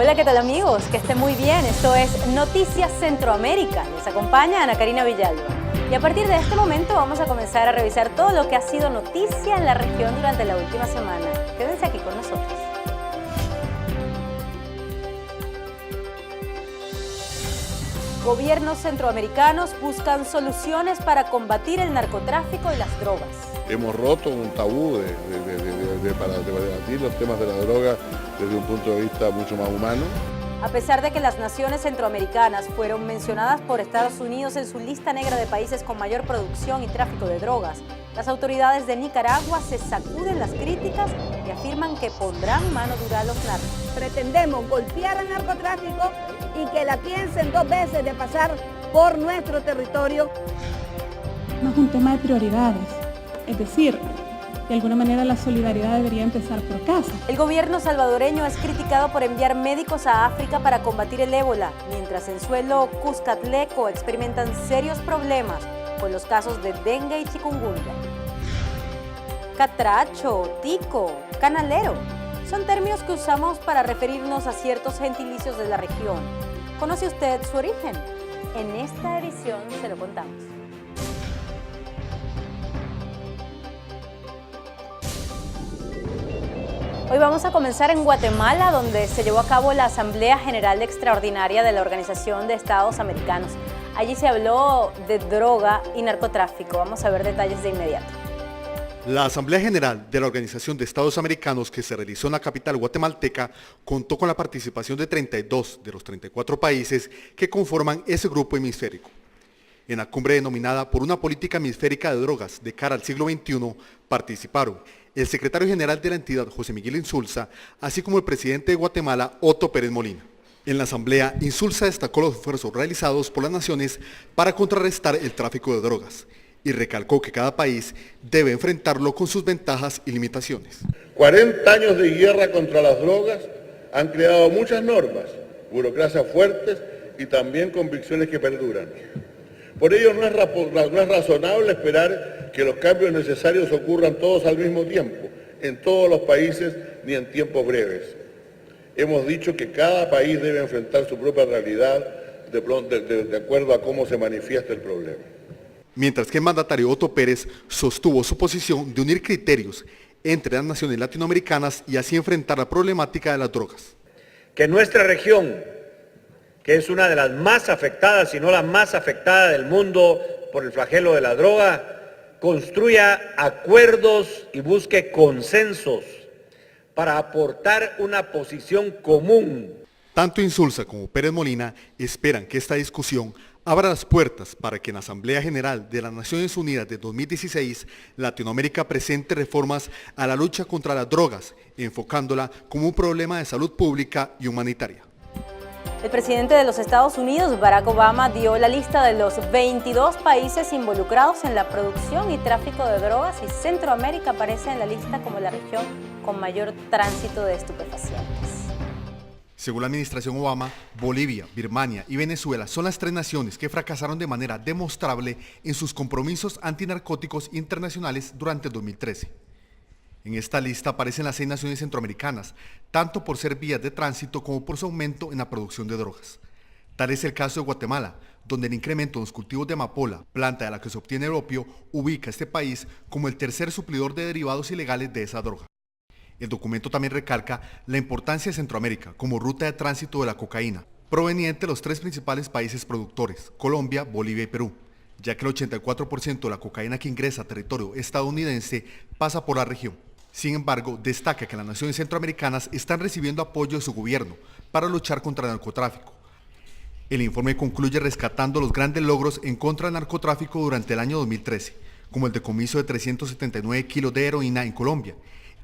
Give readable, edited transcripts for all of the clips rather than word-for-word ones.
Hola, ¿qué tal amigos? Que estén muy bien. Esto es Noticias Centroamérica. Les acompaña Ana Karina Villalba. Y a partir de este momento vamos a comenzar a revisar todo lo que ha sido noticia en la región durante la última semana. Quédense aquí con nosotros. Gobiernos centroamericanos buscan soluciones para combatir el narcotráfico y las drogas. Hemos roto un tabú para debatir los temas de la droga desde un punto de vista mucho más humano. A pesar de que las naciones centroamericanas fueron mencionadas por Estados Unidos en su lista negra de países con mayor producción y tráfico de drogas, las autoridades de Nicaragua se sacuden las críticas y afirman que pondrán mano dura a los narcos. Pretendemos golpear al narcotráfico y que la piensen dos veces de pasar por nuestro territorio. No es un tema de prioridades, es decir, de alguna manera la solidaridad debería empezar por casa. El gobierno salvadoreño es criticado por enviar médicos a África para combatir el ébola, mientras en suelo Cuscatleco experimentan serios problemas con los casos de dengue y chikungunya. Catracho, tico, canalero, son términos que usamos para referirnos a ciertos gentilicios de la región. ¿Conoce usted su origen? En esta edición se lo contamos. Hoy vamos a comenzar en Guatemala, donde se llevó a cabo la Asamblea General Extraordinaria de la Organización de Estados Americanos. Allí se habló de droga y narcotráfico. Vamos a ver detalles de inmediato. La Asamblea General de la Organización de Estados Americanos, que se realizó en la capital guatemalteca, contó con la participación de 32 de los 34 países que conforman ese grupo hemisférico. En la cumbre denominada por una política hemisférica de drogas de cara al siglo XXI, participaron el secretario general de la entidad, José Miguel Insulza, así como el presidente de Guatemala, Otto Pérez Molina. En la asamblea, Insulza destacó los esfuerzos realizados por las naciones para contrarrestar el tráfico de drogas y recalcó que cada país debe enfrentarlo con sus ventajas y limitaciones. 40 años de guerra contra las drogas han creado muchas normas, burocracias fuertes y también convicciones que perduran. Por ello no es razonable esperar que los cambios necesarios ocurran todos al mismo tiempo, en todos los países ni en tiempos breves. Hemos dicho que cada país debe enfrentar su propia realidad de acuerdo a cómo se manifiesta el problema. Mientras que el mandatario Otto Pérez sostuvo su posición de unir criterios entre las naciones latinoamericanas y así enfrentar la problemática de las drogas. Que nuestra región, que es una de las más afectadas, si no la más afectada del mundo por el flagelo de la droga, construya acuerdos y busque consensos para aportar una posición común. Tanto Insulza como Pérez Molina esperan que esta discusión abra las puertas para que en la Asamblea General de las Naciones Unidas de 2016 Latinoamérica presente reformas a la lucha contra las drogas, enfocándola como un problema de salud pública y humanitaria. El presidente de los Estados Unidos, Barack Obama, dio la lista de los 22 países involucrados en la producción y tráfico de drogas y Centroamérica aparece en la lista como la región con mayor tránsito de estupefacientes. Según la administración Obama, Bolivia, Birmania y Venezuela son las 3 naciones que fracasaron de manera demostrable en sus compromisos antinarcóticos internacionales durante el 2013. En esta lista aparecen las 6 naciones centroamericanas, tanto por ser vías de tránsito como por su aumento en la producción de drogas. Tal es el caso de Guatemala, donde el incremento en los cultivos de amapola, planta de la que se obtiene el opio, ubica a este país como el tercer suplidor de derivados ilegales de esa droga. El documento también recalca la importancia de Centroamérica como ruta de tránsito de la cocaína, proveniente de los 3 principales países productores, Colombia, Bolivia y Perú, ya que el 84% de la cocaína que ingresa a territorio estadounidense pasa por la región. Sin embargo, destaca que las naciones centroamericanas están recibiendo apoyo de su gobierno para luchar contra el narcotráfico. El informe concluye rescatando los grandes logros en contra del narcotráfico durante el año 2013, como el decomiso de 379 kilos de heroína en Colombia,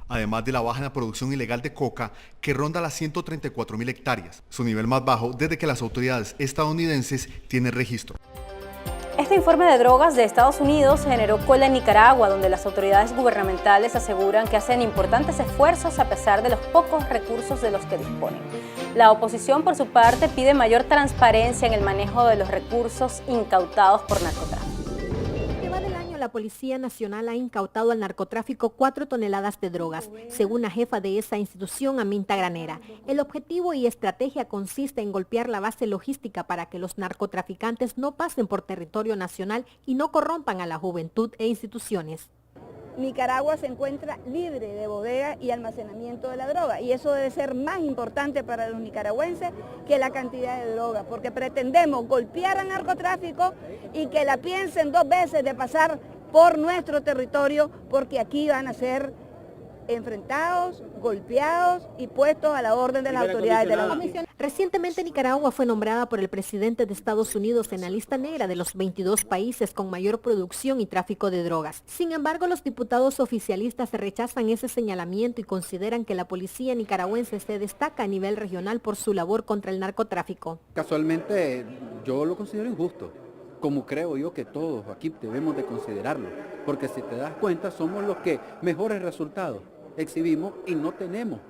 además de la baja en la producción ilegal de coca que ronda las 134.000 hectáreas, su nivel más bajo desde que las autoridades estadounidenses tienen registro. Este informe de drogas de Estados Unidos generó cola en Nicaragua, donde las autoridades gubernamentales aseguran que hacen importantes esfuerzos a pesar de los pocos recursos de los que disponen. La oposición, por su parte, pide mayor transparencia en el manejo de los recursos incautados por narcotráfico. Lo que va del año la Policía Nacional ha incautado al narcotráfico 4 toneladas de drogas, según la jefa de esa institución, Aminta Granera. El objetivo y estrategia consiste en golpear la base logística para que los narcotraficantes no pasen por territorio nacional y no corrompan a la juventud e instituciones. Nicaragua se encuentra libre de bodega y almacenamiento de la droga y eso debe ser más importante para los nicaragüenses que la cantidad de droga, porque pretendemos golpear al narcotráfico y que la piensen 2 veces de pasar por nuestro territorio, porque aquí van a ser enfrentados, golpeados y puestos a la orden de las autoridades de la Comisión. Recientemente Nicaragua fue nombrada por el presidente de Estados Unidos en la lista negra de los 22 países con mayor producción y tráfico de drogas. Sin embargo, los diputados oficialistas rechazan ese señalamiento y consideran que la policía nicaragüense se destaca a nivel regional por su labor contra el narcotráfico. Casualmente yo lo considero injusto, como creo yo que todos aquí debemos de considerarlo, porque si te das cuenta somos los que mejores resultados exhibimos y no tenemos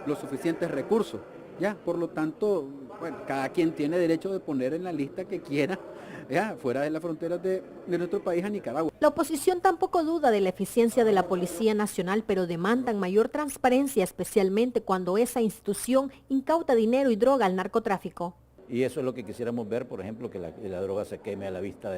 los suficientes recursos, ya, por lo tanto, bueno, cada quien tiene derecho de poner en la lista que quiera, ya, fuera de las fronteras de nuestro país a Nicaragua. La oposición tampoco duda de la eficiencia de la Policía Nacional, pero demandan mayor transparencia, especialmente cuando esa institución incauta dinero y droga al narcotráfico. Y eso es lo que quisiéramos ver, por ejemplo, que la droga se queme a la vista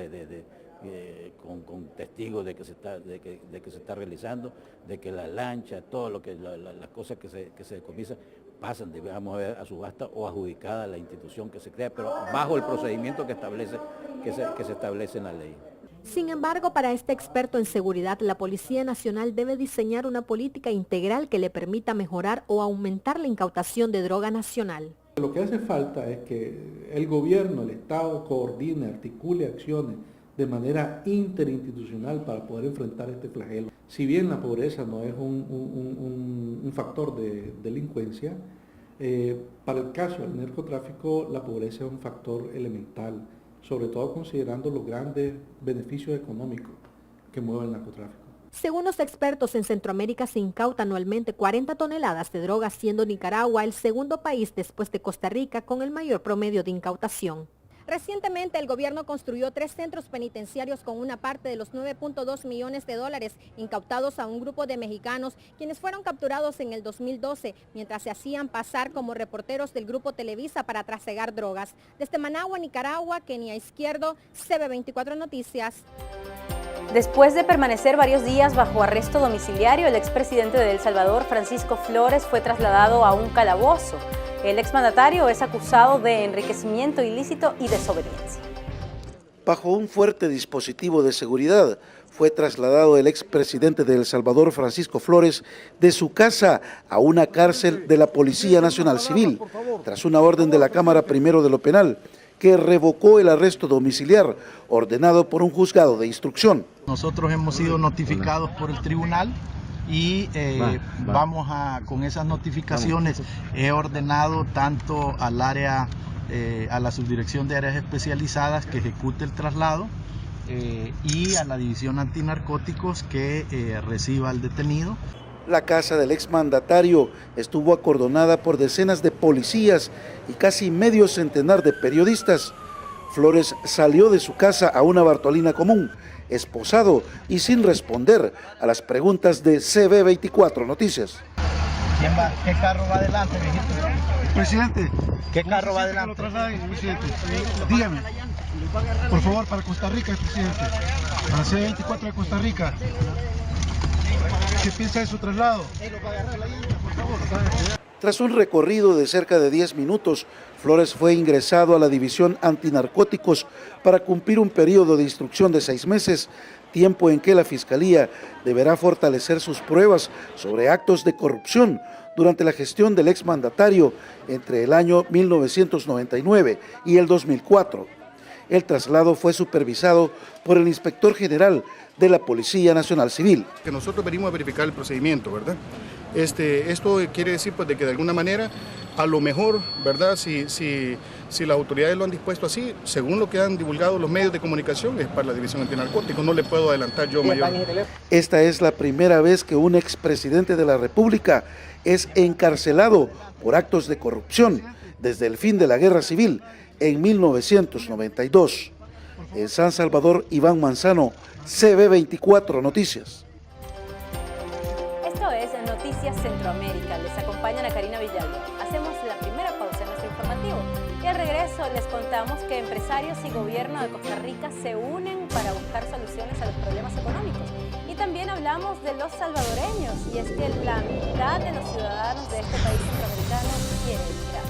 con testigos de que se está realizando, de que la lancha, todo lo que las cosas que se decomisan pasan, digamos, a subasta o adjudicada a la institución que se crea, pero bajo el procedimiento que se establece en la ley. Sin embargo, para este experto en seguridad, la Policía Nacional debe diseñar una política integral que le permita mejorar o aumentar la incautación de droga nacional. Lo que hace falta es que el gobierno, el Estado, coordine, articule acciones de manera interinstitucional para poder enfrentar este flagelo. Si bien la pobreza no es un factor de delincuencia, para el caso del narcotráfico la pobreza es un factor elemental, sobre todo considerando los grandes beneficios económicos que mueve el narcotráfico. Según los expertos, en Centroamérica se incauta anualmente 40 toneladas de drogas, siendo Nicaragua el segundo país después de Costa Rica con el mayor promedio de incautación. Recientemente el gobierno construyó 3 centros penitenciarios con una parte de los 9.2 millones de dólares incautados a un grupo de mexicanos quienes fueron capturados en el 2012 mientras se hacían pasar como reporteros del grupo Televisa para trasegar drogas. Desde Managua, Nicaragua, Kenia Izquierdo, CB24 Noticias. Después de permanecer varios días bajo arresto domiciliario, el expresidente de El Salvador, Francisco Flores, fue trasladado a un calabozo. El exmandatario es acusado de enriquecimiento ilícito y desobediencia. Bajo un fuerte dispositivo de seguridad, fue trasladado el expresidente de El Salvador, Francisco Flores, de su casa a una cárcel de la Policía Nacional Civil, tras una orden de la Cámara Primero de lo Penal, que revocó el arresto domiciliar ordenado por un juzgado de instrucción. Nosotros hemos sido notificados por el tribunal y vamos con esas notificaciones. He ordenado tanto al área, a la subdirección de áreas especializadas que ejecute el traslado y a la división antinarcóticos que reciba al detenido. La casa del exmandatario estuvo acordonada por decenas de policías y casi medio centenar de periodistas. Flores salió de su casa a una Bartolina común, esposado y sin responder a las preguntas de CB24 Noticias. ¿Quién va? ¿Qué carro va adelante, viejito? Presidente. ¿Qué carro va adelante? Presidente. Dígame, por favor, para Costa Rica, presidente. Para CB24 de Costa Rica. ¿Qué piensa de su traslado? Tras un recorrido de cerca de 10 minutos, Flores fue ingresado a la división antinarcóticos para cumplir un periodo de instrucción de 6 meses, tiempo en que la Fiscalía deberá fortalecer sus pruebas sobre actos de corrupción durante la gestión del exmandatario entre el año 1999 y el 2004. El traslado fue supervisado por el inspector general de la Policía Nacional Civil. Que nosotros venimos a verificar el procedimiento, ¿verdad? Esto quiere decir pues, de que de alguna manera, a lo mejor, ¿verdad? Si las autoridades lo han dispuesto así, según lo que han divulgado los medios de comunicación, es para la División Antinarcóticos, no le puedo adelantar yo mayor. Esta es la primera vez que un expresidente de la República es encarcelado por actos de corrupción desde el fin de la Guerra Civil en 1992. En San Salvador, Iván Manzano, CB24 Noticias. Esto es Noticias Centroamérica. Les acompaña Ana Karina Villalba. Hacemos la primera pausa en nuestro informativo y al regreso les contamos que empresarios y gobierno de Costa Rica se unen para buscar soluciones a los problemas económicos. Y también hablamos de los salvadoreños, y es que la mitad de los ciudadanos de este país centroamericano quieren emigrar.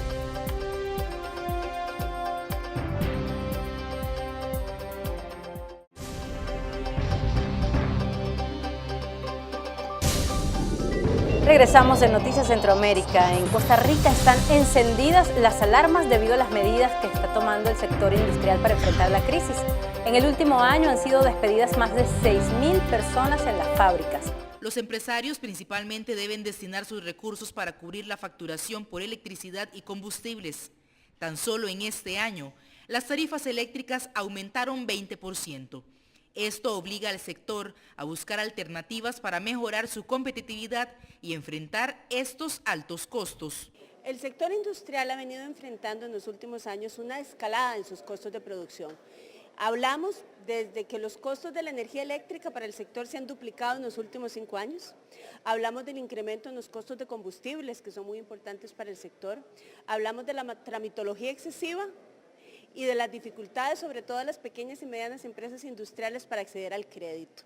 Regresamos en Noticias Centroamérica. En Costa Rica están encendidas las alarmas debido a las medidas que está tomando el sector industrial para enfrentar la crisis. En el último año han sido despedidas más de 6.000 personas en las fábricas. Los empresarios principalmente deben destinar sus recursos para cubrir la facturación por electricidad y combustibles. Tan solo en este año, las tarifas eléctricas aumentaron 20%. Esto obliga al sector a buscar alternativas para mejorar su competitividad y enfrentar estos altos costos. El sector industrial ha venido enfrentando en los últimos años una escalada en sus costos de producción. Hablamos desde que los costos de la energía eléctrica para el sector se han duplicado en los últimos 5 años. Hablamos del incremento en los costos de combustibles, que son muy importantes para el sector. Hablamos de la tramitología excesiva y de las dificultades, sobre todo a las pequeñas y medianas empresas industriales, para acceder al crédito.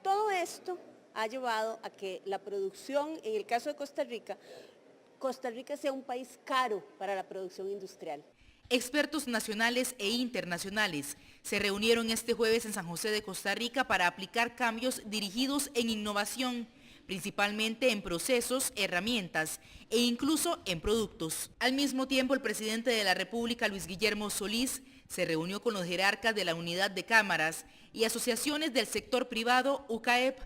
Todo esto ha llevado a que la producción, en el caso de Costa Rica sea un país caro para la producción industrial. Expertos nacionales e internacionales se reunieron este jueves en San José de Costa Rica para aplicar cambios dirigidos en innovación, principalmente en procesos, herramientas e incluso en productos. Al mismo tiempo, el presidente de la República, Luis Guillermo Solís, se reunió con los jerarcas de la Unidad de Cámaras y asociaciones del sector privado, UCAEP,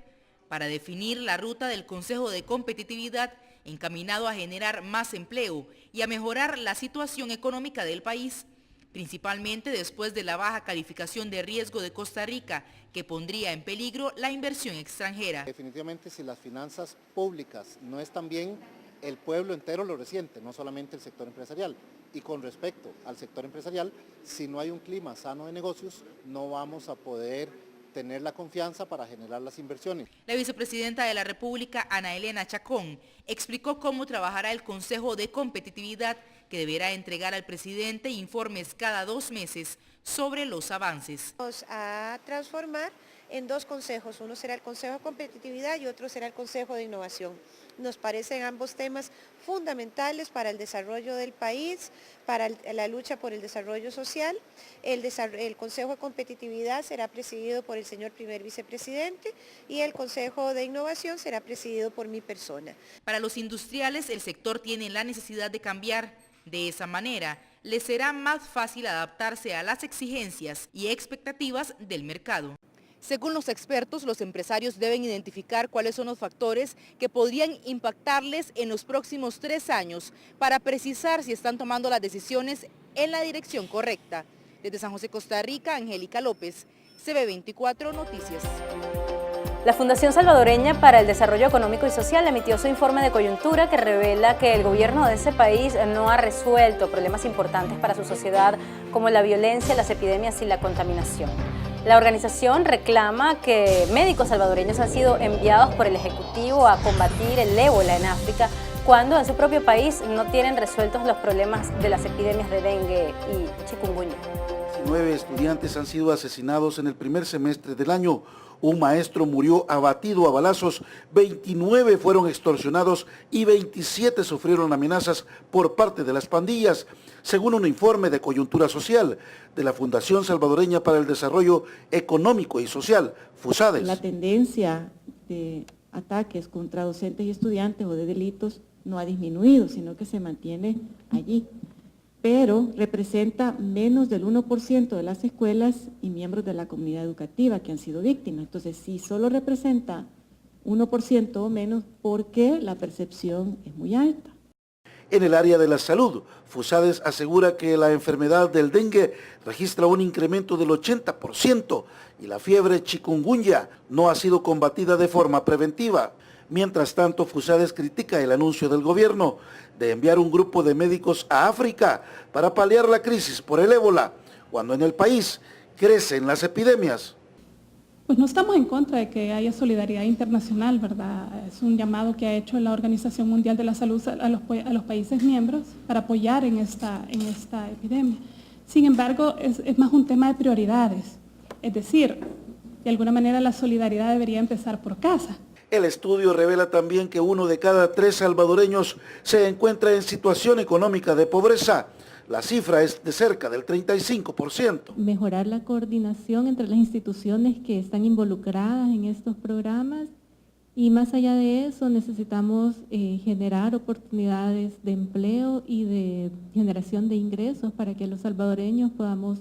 para definir la ruta del Consejo de Competitividad encaminado a generar más empleo y a mejorar la situación económica del país, principalmente después de la baja calificación de riesgo de Costa Rica, que pondría en peligro la inversión extranjera. Definitivamente, si las finanzas públicas no están bien, el pueblo entero lo resiente, no solamente el sector empresarial. Y con respecto al sector empresarial, si no hay un clima sano de negocios, no vamos a poder tener la confianza para generar las inversiones. La vicepresidenta de la República, Ana Elena Chacón, explicó cómo trabajará el Consejo de Competitividad, que deberá entregar al presidente informes cada 2 meses sobre los avances. Vamos a transformar en 2 consejos, uno será el Consejo de Competitividad y otro será el Consejo de Innovación. Nos parecen ambos temas fundamentales para el desarrollo del país, para la lucha por el desarrollo social. El Consejo de Competitividad será presidido por el señor primer vicepresidente y el Consejo de Innovación será presidido por mi persona. Para los industriales, el sector tiene la necesidad de cambiar. De esa manera, les será más fácil adaptarse a las exigencias y expectativas del mercado. Según los expertos, los empresarios deben identificar cuáles son los factores que podrían impactarles en los próximos 3 años para precisar si están tomando las decisiones en la dirección correcta. Desde San José, Costa Rica, Angélica López, CB24 Noticias. La Fundación Salvadoreña para el Desarrollo Económico y Social emitió su informe de coyuntura que revela que el gobierno de ese país no ha resuelto problemas importantes para su sociedad como la violencia, las epidemias y la contaminación. La organización reclama que médicos salvadoreños han sido enviados por el Ejecutivo a combatir el ébola en África cuando en su propio país no tienen resueltos los problemas de las epidemias de dengue y chikungunya. 19 estudiantes han sido asesinados en el primer semestre del año. Un maestro murió abatido a balazos, 29 fueron extorsionados y 27 sufrieron amenazas por parte de las pandillas, según un informe de coyuntura social de la Fundación Salvadoreña para el Desarrollo Económico y Social, FUSADES. La tendencia de ataques contra docentes y estudiantes o de delitos no ha disminuido, sino que se mantiene allí, pero representa menos del 1% de las escuelas y miembros de la comunidad educativa que han sido víctimas. Entonces, sí, solo representa 1% o menos porque la percepción es muy alta. En el área de la salud, FUSADES asegura que la enfermedad del dengue registra un incremento del 80% y la fiebre chikungunya no ha sido combatida de forma preventiva. Mientras tanto, FUSADES critica el anuncio del gobierno de enviar un grupo de médicos a África para paliar la crisis por el ébola, cuando en el país crecen las epidemias. Pues no estamos en contra de que haya solidaridad internacional, ¿verdad? Es un llamado que ha hecho la Organización Mundial de la Salud a los países miembros para apoyar en esta epidemia. Sin embargo, es más un tema de prioridades. Es decir, de alguna manera la solidaridad debería empezar por casa. El estudio revela también que 1 de cada 3 salvadoreños se encuentra en situación económica de pobreza. La cifra es de cerca del 35%. Mejorar la coordinación entre las instituciones que están involucradas en estos programas y más allá de eso necesitamos generar oportunidades de empleo y de generación de ingresos para que los salvadoreños podamos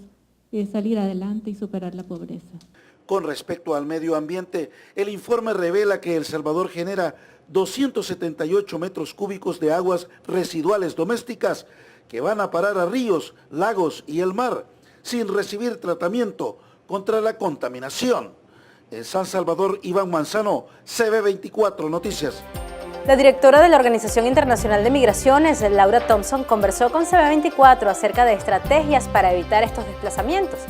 salir adelante y superar la pobreza. Con respecto al medio ambiente, el informe revela que El Salvador genera 278 metros cúbicos de aguas residuales domésticas que van a parar a ríos, lagos y el mar, sin recibir tratamiento contra la contaminación. En San Salvador, Iván Manzano, CB24 Noticias. La directora de la Organización Internacional de Migraciones, Laura Thompson, conversó con CB24 acerca de estrategias para evitar estos desplazamientos.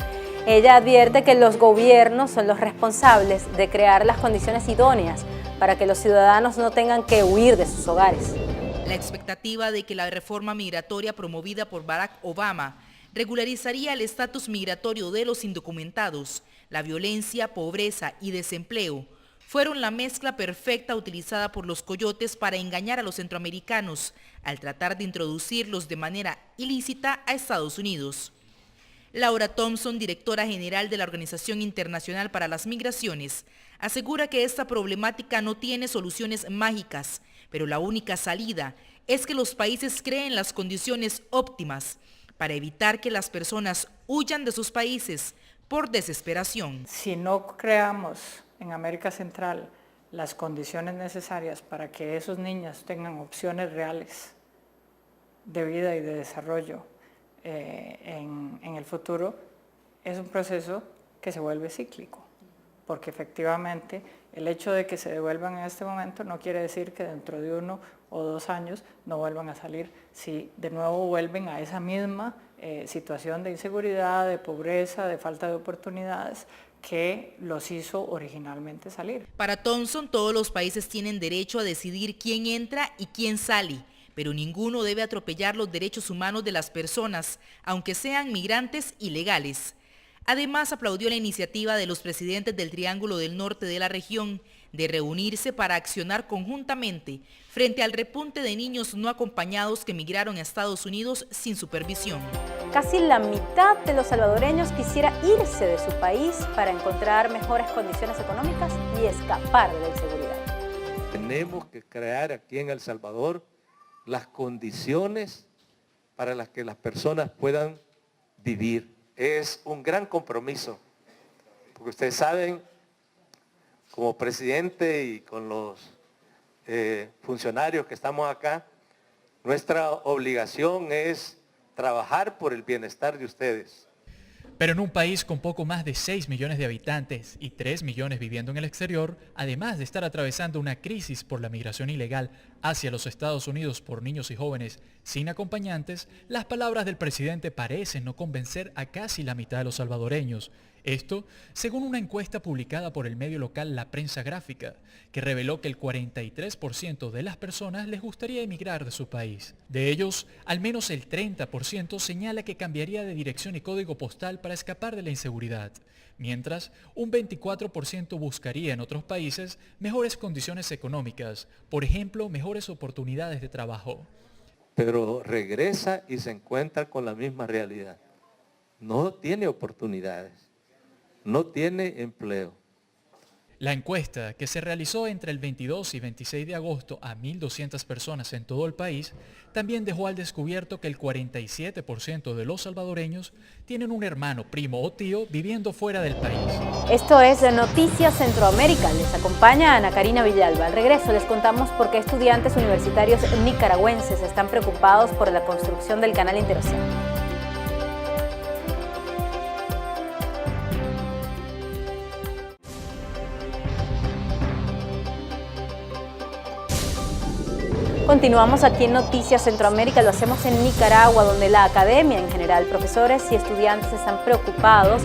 Ella advierte que los gobiernos son los responsables de crear las condiciones idóneas para que los ciudadanos no tengan que huir de sus hogares. La expectativa de que la reforma migratoria promovida por Barack Obama regularizaría el estatus migratorio de los indocumentados, la violencia, pobreza y desempleo fueron la mezcla perfecta utilizada por los coyotes para engañar a los centroamericanos al tratar de introducirlos de manera ilícita a Estados Unidos. Laura Thompson, directora general de la Organización Internacional para las Migraciones, asegura que esta problemática no tiene soluciones mágicas, pero la única salida es que los países creen las condiciones óptimas para evitar que las personas huyan de sus países por desesperación. Si no creamos en América Central las condiciones necesarias para que esos niños tengan opciones reales de vida y de desarrollo en el futuro, es un proceso que se vuelve cíclico, porque efectivamente el hecho de que se devuelvan en este momento no quiere decir que dentro de 1 o 2 años no vuelvan a salir, si de nuevo vuelven a esa misma situación de inseguridad, de pobreza, de falta de oportunidades que los hizo originalmente salir. Para Thompson, todos los países tienen derecho a decidir quién entra y quién sale, pero ninguno debe atropellar los derechos humanos de las personas, aunque sean migrantes ilegales. Además, aplaudió la iniciativa de los presidentes del Triángulo del Norte de la región de reunirse para accionar conjuntamente frente al repunte de niños no acompañados que migraron a Estados Unidos sin supervisión. Casi la mitad de los salvadoreños quisiera irse de su país para encontrar mejores condiciones económicas y escapar de la inseguridad. Tenemos que crear aquí en El Salvador las condiciones para las que las personas puedan vivir. Es un gran compromiso, porque ustedes saben, como presidente y con los funcionarios que estamos acá, nuestra obligación es trabajar por el bienestar de ustedes. Pero en un país con poco más de 6 millones de habitantes y 3 millones viviendo en el exterior, además de estar atravesando una crisis por la migración ilegal hacia los Estados Unidos por niños y jóvenes sin acompañantes, las palabras del presidente parecen no convencer a casi la mitad de los salvadoreños. Esto, según una encuesta publicada por el medio local La Prensa Gráfica, que reveló que el 43% de las personas les gustaría emigrar de su país. De ellos, al menos el 30% señala que cambiaría de dirección y código postal para escapar de la inseguridad, mientras un 24% buscaría en otros países mejores condiciones económicas, por ejemplo, mejores oportunidades de trabajo. Pero regresa y se encuentra con la misma realidad. No tiene oportunidades. No tiene empleo. La encuesta, que se realizó entre el 22 y 26 de agosto a 1.200 personas en todo el país, también dejó al descubierto que el 47% de los salvadoreños tienen un hermano, primo o tío viviendo fuera del país. Esto es Noticias Centroamérica. Les acompaña Ana Karina Villalba. Al regreso les contamos por qué estudiantes universitarios nicaragüenses están preocupados por la construcción del canal interoceánico. Continuamos aquí en Noticias Centroamérica, lo hacemos en Nicaragua, donde la academia en general, profesores y estudiantes están preocupados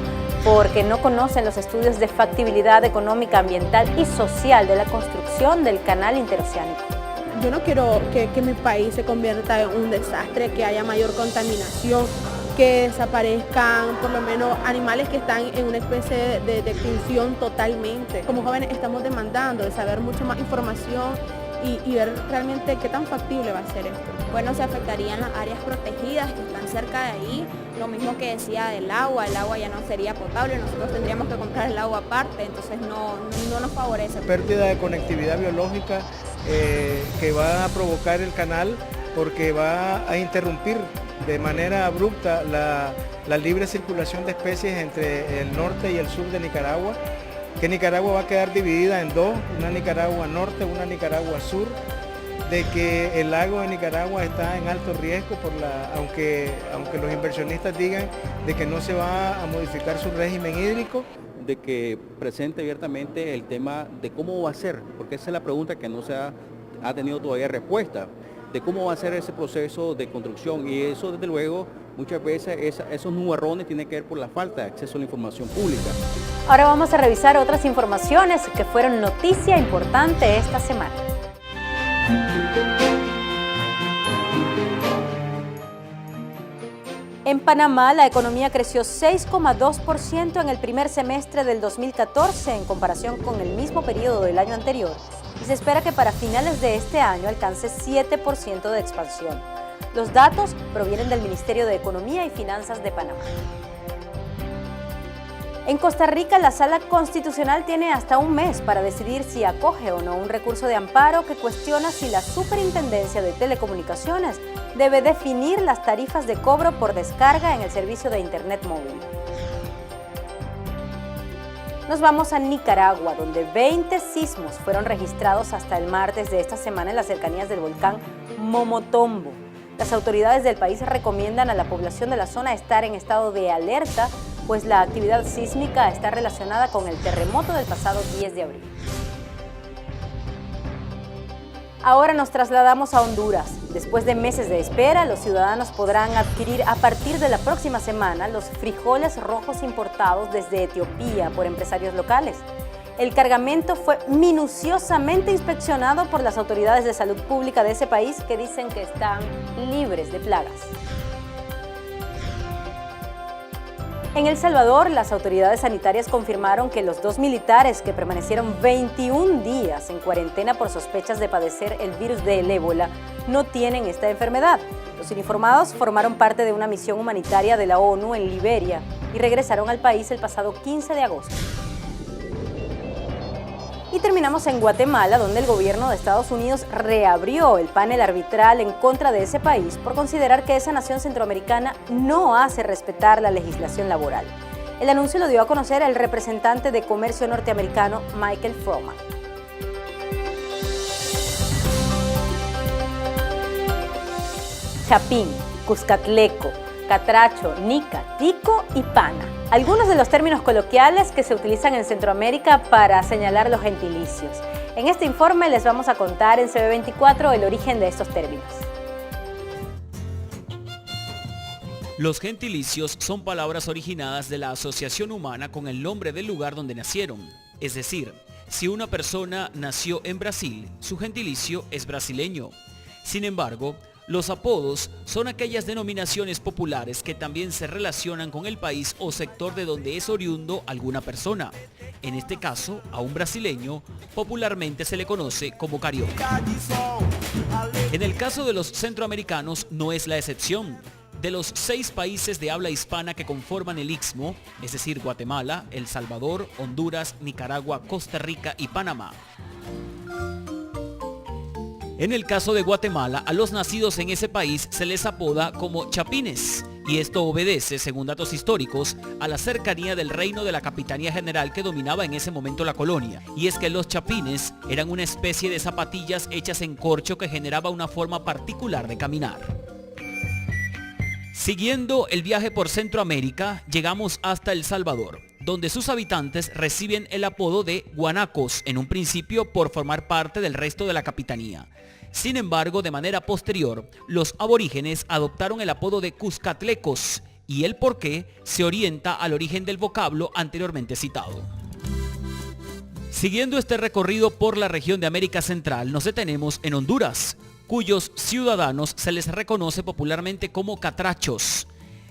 porque no conocen los estudios de factibilidad económica, ambiental y social de la construcción del canal interoceánico. Yo no quiero que mi país se convierta en un desastre, que haya mayor contaminación, que desaparezcan por lo menos animales que están en una especie de extinción totalmente. Como jóvenes estamos demandando de saber mucho más información y ver realmente qué tan factible va a ser esto. Bueno, se afectarían las áreas protegidas que están cerca de ahí, lo mismo que decía del agua, el agua ya no sería potable, nosotros tendríamos que comprar el agua aparte, entonces no nos favorece. Pérdida de conectividad biológica que va a provocar el canal porque va a interrumpir de manera abrupta la libre circulación de especies entre el norte y el sur de Nicaragua, que Nicaragua va a quedar dividida en dos, una Nicaragua norte, una Nicaragua sur, de que el lago de Nicaragua está en alto riesgo, aunque los inversionistas digan de que no se va a modificar su régimen hídrico. De que presente abiertamente el tema de cómo va a ser, porque esa es la pregunta que no se ha tenido todavía respuesta, de cómo va a ser ese proceso de construcción, y eso desde luego muchas veces esos nubarrones tienen que ver por la falta de acceso a la información pública. Ahora vamos a revisar otras informaciones que fueron noticia importante esta semana. En Panamá, la economía creció 6,2% en el primer semestre del 2014 en comparación con el mismo periodo del año anterior, y se espera que para finales de este año alcance 7% de expansión. Los datos provienen del Ministerio de Economía y Finanzas de Panamá. En Costa Rica, la Sala Constitucional tiene hasta un mes para decidir si acoge o no un recurso de amparo que cuestiona si la Superintendencia de Telecomunicaciones debe definir las tarifas de cobro por descarga en el servicio de Internet móvil. Nos vamos a Nicaragua, donde 20 sismos fueron registrados hasta el martes de esta semana en las cercanías del volcán Momotombo. Las autoridades del país recomiendan a la población de la zona estar en estado de alerta, pues la actividad sísmica está relacionada con el terremoto del pasado 10 de abril. Ahora nos trasladamos a Honduras. Después de meses de espera, los ciudadanos podrán adquirir a partir de la próxima semana los frijoles rojos importados desde Etiopía por empresarios locales. El cargamento fue minuciosamente inspeccionado por las autoridades de salud pública de ese país, que dicen que están libres de plagas. En El Salvador, las autoridades sanitarias confirmaron que los 2 militares que permanecieron 21 días en cuarentena por sospechas de padecer el virus del ébola no tienen esta enfermedad. Los uniformados formaron parte de una misión humanitaria de la ONU en Liberia y regresaron al país el pasado 15 de agosto. Y terminamos en Guatemala, donde el gobierno de Estados Unidos reabrió el panel arbitral en contra de ese país por considerar que esa nación centroamericana no hace respetar la legislación laboral. El anuncio lo dio a conocer el representante de comercio norteamericano Michael Froman. Chapín, Cuscatleco, Catracho, Nica, Tico y Pana. Algunos de los términos coloquiales que se utilizan en Centroamérica para señalar los gentilicios. En este informe les vamos a contar en CB24 el origen de estos términos. Los gentilicios son palabras originadas de la asociación humana con el nombre del lugar donde nacieron. Es decir, si una persona nació en Brasil, su gentilicio es brasileño. Sin embargo, los apodos son aquellas denominaciones populares que también se relacionan con el país o sector de donde es oriundo alguna persona. En este caso, a un brasileño popularmente se le conoce como carioca. En el caso de los centroamericanos no es la excepción. De los 6 países de habla hispana que conforman el Istmo, es decir, Guatemala, El Salvador, Honduras, Nicaragua, Costa Rica y Panamá. En el caso de Guatemala, a los nacidos en ese país se les apoda como chapines, y esto obedece, según datos históricos, a la cercanía del reino de la Capitanía General que dominaba en ese momento la colonia. Y es que los chapines eran una especie de zapatillas hechas en corcho que generaba una forma particular de caminar. Siguiendo el viaje por Centroamérica, llegamos hasta El Salvador, donde sus habitantes reciben el apodo de guanacos, en un principio por formar parte del resto de la capitanía. Sin embargo, de manera posterior, los aborígenes adoptaron el apodo de cuscatlecos, y el por qué se orienta al origen del vocablo anteriormente citado. Siguiendo este recorrido por la región de América Central, nos detenemos en Honduras, cuyos ciudadanos se les reconoce popularmente como catrachos.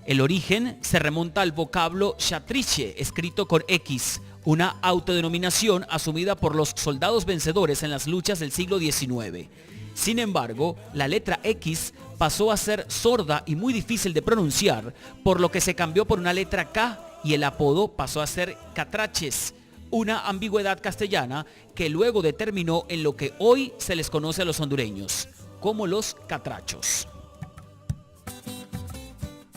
El origen se remonta al vocablo chatriche, escrito con X, una autodenominación asumida por los soldados vencedores en las luchas del siglo XIX. Sin embargo, la letra X pasó a ser sorda y muy difícil de pronunciar, por lo que se cambió por una letra K y el apodo pasó a ser catraches, una ambigüedad castellana que luego determinó en lo que hoy se les conoce a los hondureños, como los catrachos.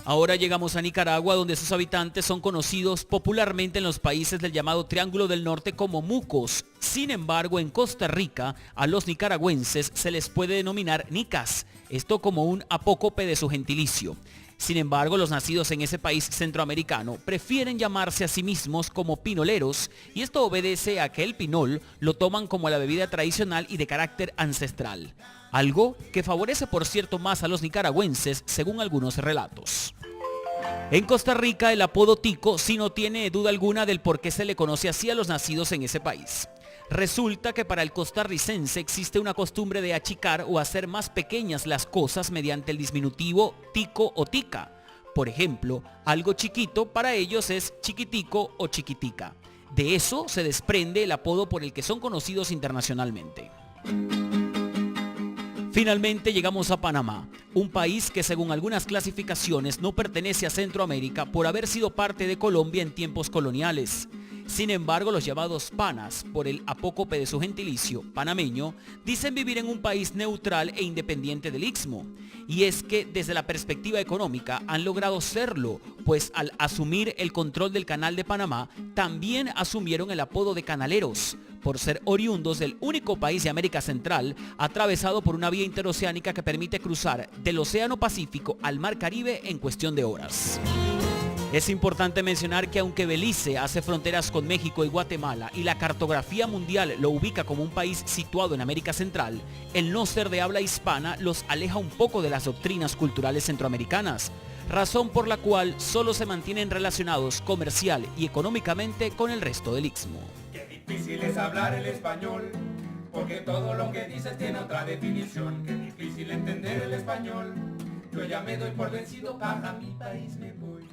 Ahora llegamos a Nicaragua, donde sus habitantes son conocidos popularmente en los países del llamado Triángulo del Norte como mucos. Sin embargo, en Costa Rica, a los nicaragüenses se les puede denominar nicas, esto como un apócope de su gentilicio. Sin embargo, los nacidos en ese país centroamericano prefieren llamarse a sí mismos como pinoleros, y esto obedece a que el pinol lo toman como la bebida tradicional y de carácter ancestral. Algo que favorece por cierto más a los nicaragüenses según algunos relatos. En Costa Rica el apodo tico sí no tiene duda alguna del por qué se le conoce así a los nacidos en ese país. Resulta que para el costarricense existe una costumbre de achicar o hacer más pequeñas las cosas mediante el diminutivo tico o tica. Por ejemplo, algo chiquito para ellos es chiquitico o chiquitica. De eso se desprende el apodo por el que son conocidos internacionalmente. Finalmente llegamos a Panamá, un país que según algunas clasificaciones no pertenece a Centroamérica por haber sido parte de Colombia en tiempos coloniales. Sin embargo, los llamados panas, por el apócope de su gentilicio, panameño, dicen vivir en un país neutral e independiente del Istmo. Y es que desde la perspectiva económica han logrado serlo, pues al asumir el control del Canal de Panamá, también asumieron el apodo de canaleros, por ser oriundos del único país de América Central atravesado por una vía interoceánica que permite cruzar del Océano Pacífico al Mar Caribe en cuestión de horas. Es importante mencionar que aunque Belice hace fronteras con México y Guatemala y la cartografía mundial lo ubica como un país situado en América Central, el no ser de habla hispana los aleja un poco de las doctrinas culturales centroamericanas, razón por la cual solo se mantienen relacionados comercial y económicamente con el resto del Istmo. Qué difícil es hablar el español, porque todo lo que dices tiene otra definición. Qué difícil entender el español, yo ya me doy por vencido, para mi país me voy.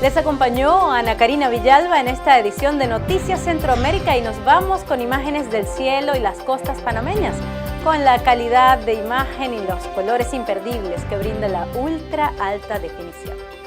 Les acompañó Ana Karina Villalba en esta edición de Noticias Centroamérica y nos vamos con imágenes del cielo y las costas panameñas, con la calidad de imagen y los colores imperdibles que brinda la ultra alta definición.